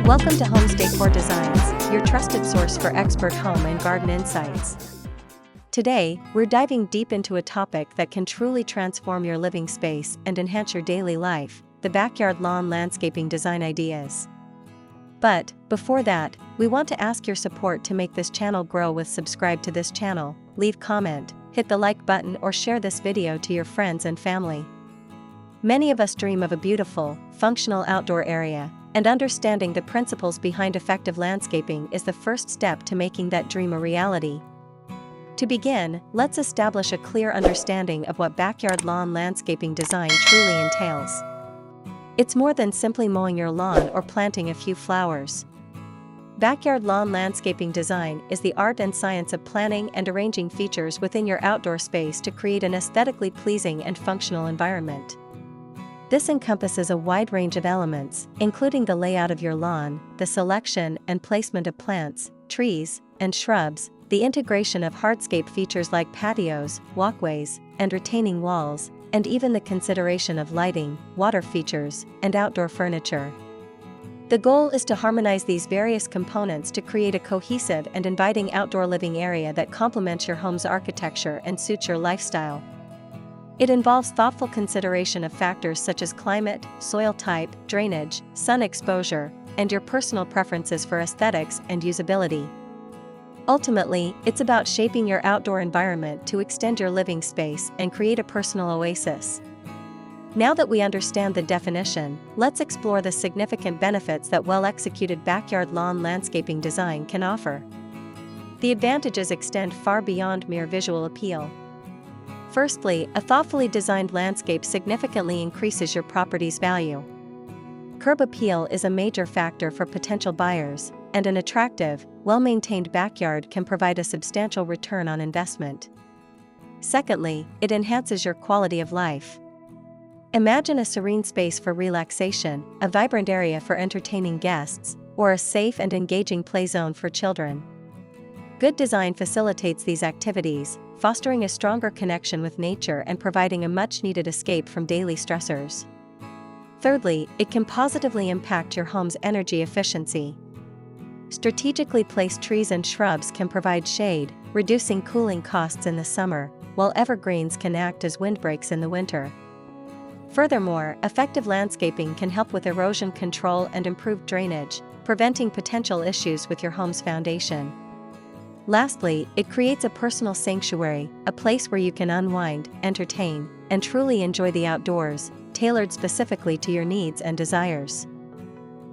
Welcome to Homes Decor Designs, your trusted source for expert home and garden insights. Today, we're diving deep into a topic that can truly transform your living space and enhance your daily life: the backyard lawn landscaping design ideas. But, before that, we want to ask your support to make this channel grow. Subscribe to this channel, leave comment, hit the like button, or share this video to your friends and family. Many of us dream of a beautiful, functional outdoor area, and understanding the principles behind effective landscaping is the first step to making that dream a reality. To begin, let's establish a clear understanding of what backyard lawn landscaping design truly entails. It's more than simply mowing your lawn or planting a few flowers. Backyard lawn landscaping design is the art and science of planning and arranging features within your outdoor space to create an aesthetically pleasing and functional environment. This encompasses a wide range of elements, including the layout of your lawn, the selection and placement of plants, trees, and shrubs, the integration of hardscape features like patios, walkways, and retaining walls, and even the consideration of lighting, water features, and outdoor furniture. The goal is to harmonize these various components to create a cohesive and inviting outdoor living area that complements your home's architecture and suits your lifestyle. It involves thoughtful consideration of factors such as climate, soil type, drainage, sun exposure, and your personal preferences for aesthetics and usability. Ultimately, it's about shaping your outdoor environment to extend your living space and create a personal oasis. Now that we understand the definition, let's explore the significant benefits that well-executed backyard lawn landscaping design can offer. The advantages extend far beyond mere visual appeal. Firstly, a thoughtfully designed landscape significantly increases your property's value. Curb appeal is a major factor for potential buyers, and an attractive, well-maintained backyard can provide a substantial return on investment. Secondly, it enhances your quality of life. Imagine a serene space for relaxation, a vibrant area for entertaining guests, or a safe and engaging play zone for children. Good design facilitates these activities, fostering a stronger connection with nature and providing a much-needed escape from daily stressors. Thirdly, it can positively impact your home's energy efficiency. Strategically placed trees and shrubs can provide shade, reducing cooling costs in the summer, while evergreens can act as windbreaks in the winter. Furthermore, effective landscaping can help with erosion control and improve drainage, preventing potential issues with your home's foundation. Lastly, it creates a personal sanctuary, a place where you can unwind, entertain, and truly enjoy the outdoors, tailored specifically to your needs and desires.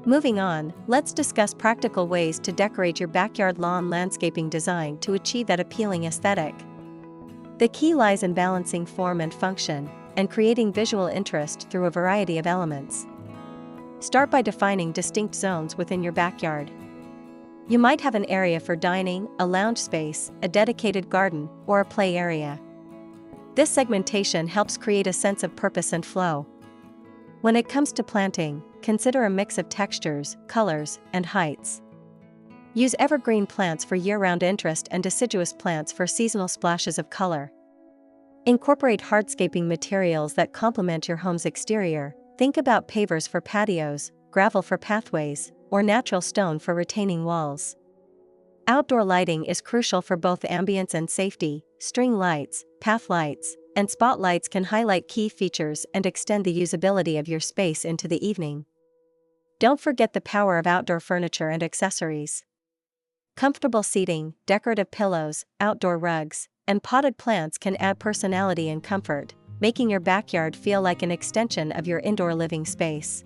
Moving on, let's discuss practical ways to decorate your backyard lawn landscaping design to achieve that appealing aesthetic. The key lies in balancing form and function, and creating visual interest through a variety of elements. Start by defining distinct zones within your backyard. You might have an area for dining, a lounge space, a dedicated garden, or a play area. This segmentation helps create a sense of purpose and flow. When it comes to planting, consider a mix of textures, colors, and heights. Use evergreen plants for year-round interest and deciduous plants for seasonal splashes of color. Incorporate hardscaping materials that complement your home's exterior. Think about pavers for patios, gravel for pathways, or natural stone for retaining walls. Outdoor lighting is crucial for both ambience and safety. String lights, path lights, and spotlights can highlight key features and extend the usability of your space into the evening. Don't forget the power of outdoor furniture and accessories. Comfortable seating, decorative pillows, outdoor rugs, and potted plants can add personality and comfort, making your backyard feel like an extension of your indoor living space.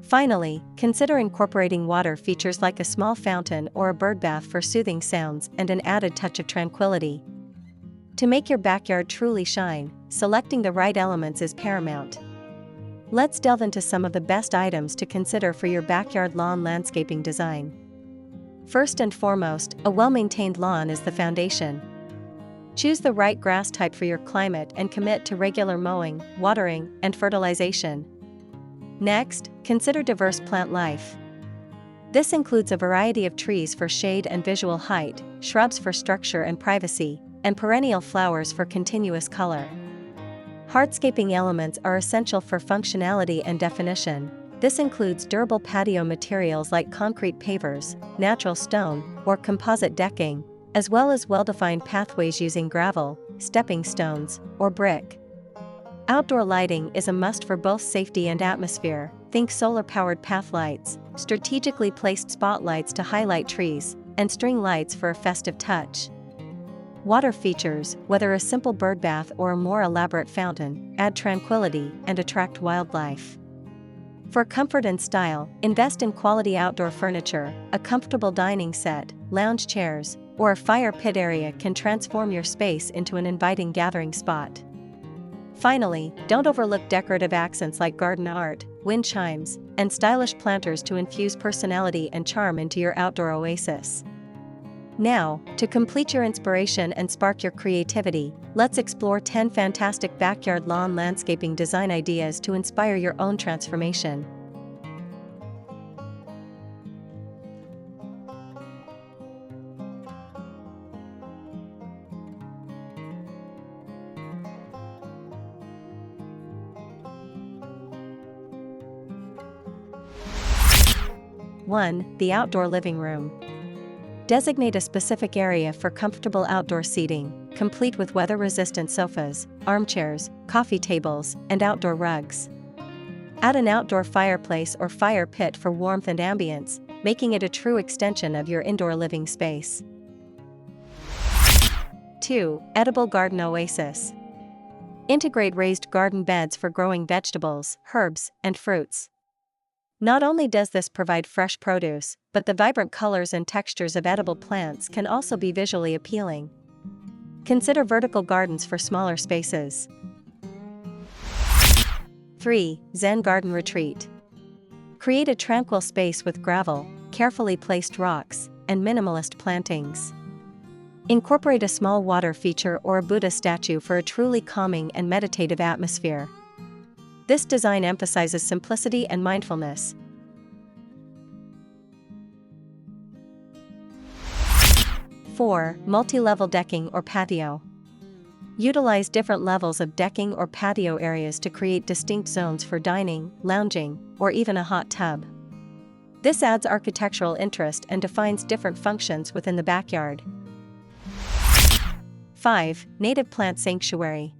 Finally, consider incorporating water features like a small fountain or a bird bath for soothing sounds and an added touch of tranquility. To make your backyard truly shine, selecting the right elements is paramount. Let's delve into some of the best items to consider for your backyard lawn landscaping design. First and foremost, a well-maintained lawn is the foundation. Choose the right grass type for your climate and commit to regular mowing, watering, and fertilization. Next, consider diverse plant life. This includes a variety of trees for shade and visual height, shrubs for structure and privacy, and perennial flowers for continuous color. Hardscaping elements are essential for functionality and definition. This includes durable patio materials like concrete pavers, natural stone, or composite decking, as well as well-defined pathways using gravel, stepping stones, or brick. Outdoor lighting is a must for both safety and atmosphere. Think solar-powered path lights, strategically placed spotlights to highlight trees, and string lights for a festive touch. Water features, whether a simple bird bath or a more elaborate fountain, add tranquility and attract wildlife. For comfort and style, invest in quality outdoor furniture. A comfortable dining set, lounge chairs, or a fire pit area can transform your space into an inviting gathering spot. Finally, don't overlook decorative accents like garden art, wind chimes, and stylish planters to infuse personality and charm into your outdoor oasis. Now, to complete your inspiration and spark your creativity, let's explore 10 fantastic backyard lawn landscaping design ideas to inspire your own transformation. One, the outdoor living room. Designate a specific area for comfortable outdoor seating, complete with weather-resistant sofas, armchairs, coffee tables, and outdoor rugs. Add an outdoor fireplace or fire pit for warmth and ambience, making it a true extension of your indoor living space. 2. Edible garden oasis. Integrate raised garden beds for growing vegetables, herbs, and fruits. Not only does this provide fresh produce, but the vibrant colors and textures of edible plants can also be visually appealing. Consider vertical gardens for smaller spaces. 3. Zen garden retreat. Create a tranquil space with gravel, carefully placed rocks, and minimalist plantings. Incorporate a small water feature or a Buddha statue for a truly calming and meditative atmosphere. This design emphasizes simplicity and mindfulness. 4. Multi-level decking or patio. Utilize different levels of decking or patio areas to create distinct zones for dining, lounging, or even a hot tub. This adds architectural interest and defines different functions within the backyard. 5. Native plant sanctuary.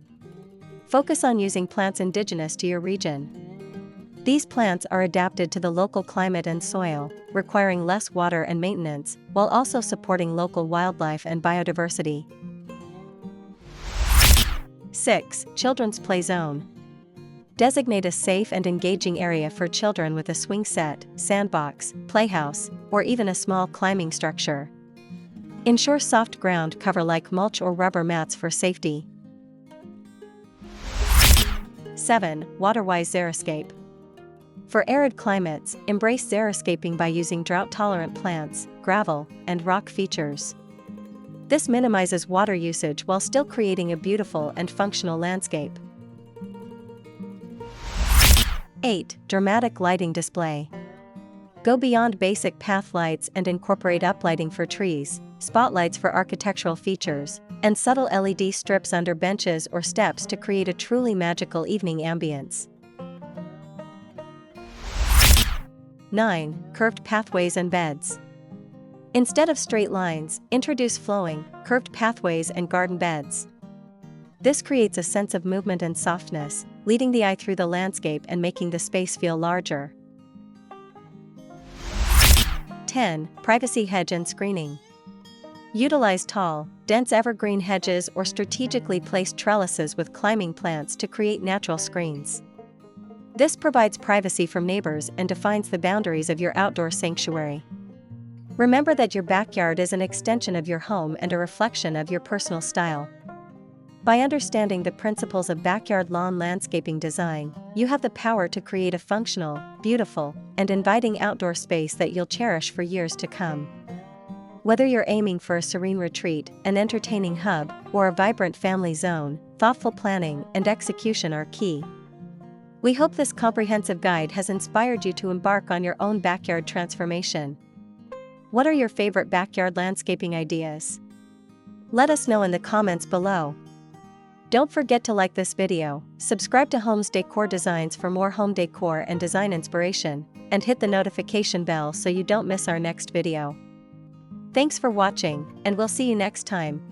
Focus on using plants indigenous to your region. These plants are adapted to the local climate and soil, requiring less water and maintenance, while also supporting local wildlife and biodiversity. 6. Children's play zone. Designate a safe and engaging area for children with a swing set, sandbox, playhouse, or even a small climbing structure. Ensure soft ground cover like mulch or rubber mats for safety. 7. Water-wise xeriscape. For arid climates, embrace xeriscaping by using drought-tolerant plants, gravel, and rock features. This minimizes water usage while still creating a beautiful and functional landscape. 8. Dramatic lighting display. Go beyond basic path lights and incorporate uplighting for trees, spotlights for architectural features, and subtle LED strips under benches or steps to create a truly magical evening ambience. 9. Curved pathways and beds. Instead of straight lines, introduce flowing, curved pathways and garden beds. This creates a sense of movement and softness, leading the eye through the landscape and making the space feel larger. 10. Privacy hedge and screening. Utilize tall, dense evergreen hedges or strategically placed trellises with climbing plants to create natural screens. This provides privacy from neighbors and defines the boundaries of your outdoor sanctuary. Remember that your backyard is an extension of your home and a reflection of your personal style. By understanding the principles of backyard lawn landscaping design, you have the power to create a functional, beautiful, and inviting outdoor space that you'll cherish for years to come. Whether you're aiming for a serene retreat, an entertaining hub, or a vibrant family zone, thoughtful planning and execution are key. We hope this comprehensive guide has inspired you to embark on your own backyard transformation. What are your favorite backyard landscaping ideas? Let us know in the comments below. Don't forget to like this video, subscribe to Homes Decor Designs for more home decor and design inspiration, and hit the notification bell so you don't miss our next video. Thanks for watching, and we'll see you next time.